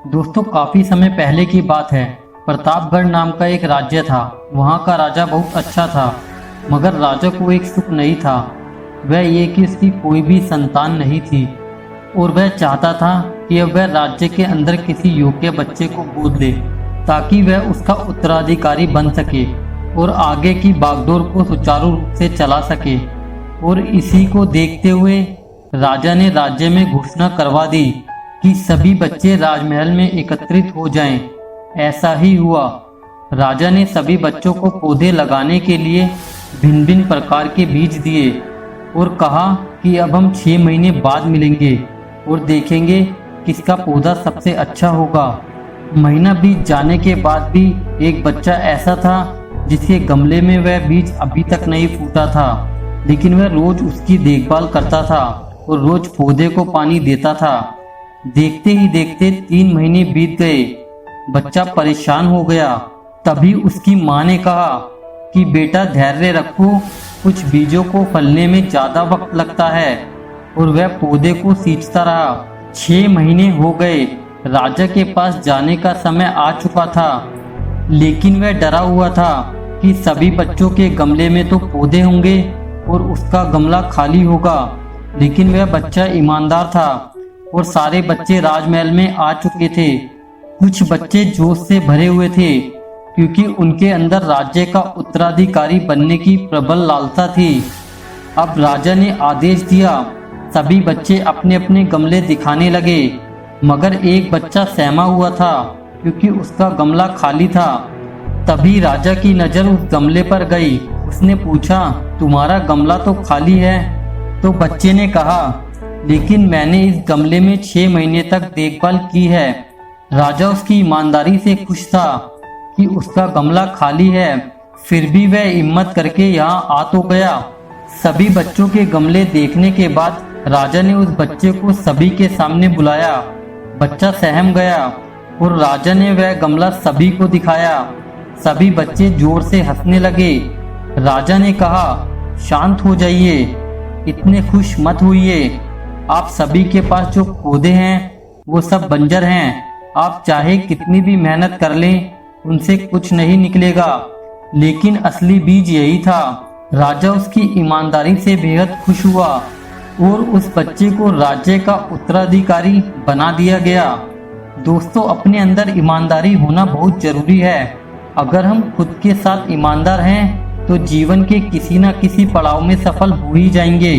दोस्तों, काफी समय पहले की बात है। प्रतापगढ़ नाम का एक राज्य था। वहाँ का राजा बहुत अच्छा था, मगर राजा को एक सुख नहीं था। वह ये कि उसकी कोई भी संतान नहीं थी और वह चाहता था कि अब वह राज्य के अंदर किसी योग्य बच्चे को गोद ले, ताकि वह उसका उत्तराधिकारी बन सके और आगे की बागडोर को सुचारू रूप से चला सके। और इसी को देखते हुए राजा ने राज्य में घोषणा करवा दी कि सभी बच्चे राजमहल में एकत्रित हो जाएं। ऐसा ही हुआ। राजा ने सभी बच्चों को पौधे लगाने के लिए भिन्न भिन्न प्रकार के बीज दिए और कहा कि अब हम 6 महीने बाद मिलेंगे और देखेंगे किसका पौधा सबसे अच्छा होगा। महीना बीत जाने के बाद भी एक बच्चा ऐसा था जिसके गमले में वह बीज अभी तक नहीं फूटा था, लेकिन वह रोज उसकी देखभाल करता था और रोज पौधे को पानी देता था। देखते ही देखते 3 महीने बीत गए। बच्चा परेशान हो गया। तभी उसकी माँ ने कहा कि बेटा धैर्य रखो, कुछ बीजों को फलने में ज्यादा वक्त लगता है। और वह पौधे को सींचता रहा। 6 महीने हो गए। राजा के पास जाने का समय आ चुका था, लेकिन वह डरा हुआ था कि सभी बच्चों के गमले में तो पौधे होंगे और उसका गमला खाली होगा। लेकिन वह बच्चा ईमानदार था और सारे बच्चे राजमहल में आ चुके थे। कुछ बच्चे जोश से भरे हुए थे क्योंकि उनके अंदर राज्य का उत्तराधिकारी बनने की प्रबल लालसा थी। अब राजा ने आदेश दिया, सभी बच्चे अपने अपने गमले दिखाने लगे, मगर एक बच्चा सहमा हुआ था क्योंकि उसका गमला खाली था। तभी राजा की नजर उस गमले पर गई। उसने पूछा, तुम्हारा गमला तो खाली है? तो बच्चे ने कहा, लेकिन मैंने इस गमले में 6 महीने तक देखभाल की है। राजा उसकी ईमानदारी से खुश था कि उसका गमला खाली है, फिर भी वह हिम्मत करके यहाँ आ तो गया। सभी बच्चों के गमले देखने के बाद राजा ने उस बच्चे को सभी के सामने बुलाया। बच्चा सहम गया और राजा ने वह गमला सभी को दिखाया। सभी बच्चे जोर से हंसने लगे। राजा ने कहा, शांत हो जाइए, इतने खुश मत होइए। आप सभी के पास जो पौधे हैं वो सब बंजर हैं। आप चाहे कितनी भी मेहनत कर लें, उनसे कुछ नहीं निकलेगा। लेकिन असली बीज यही था। राजा उसकी ईमानदारी से बेहद खुश हुआ और उस बच्चे को राज्य का उत्तराधिकारी बना दिया गया। दोस्तों, अपने अंदर ईमानदारी होना बहुत जरूरी है। अगर हम खुद के साथ ईमानदार हैं तो जीवन के किसी न किसी पड़ाव में सफल हो ही जाएंगे।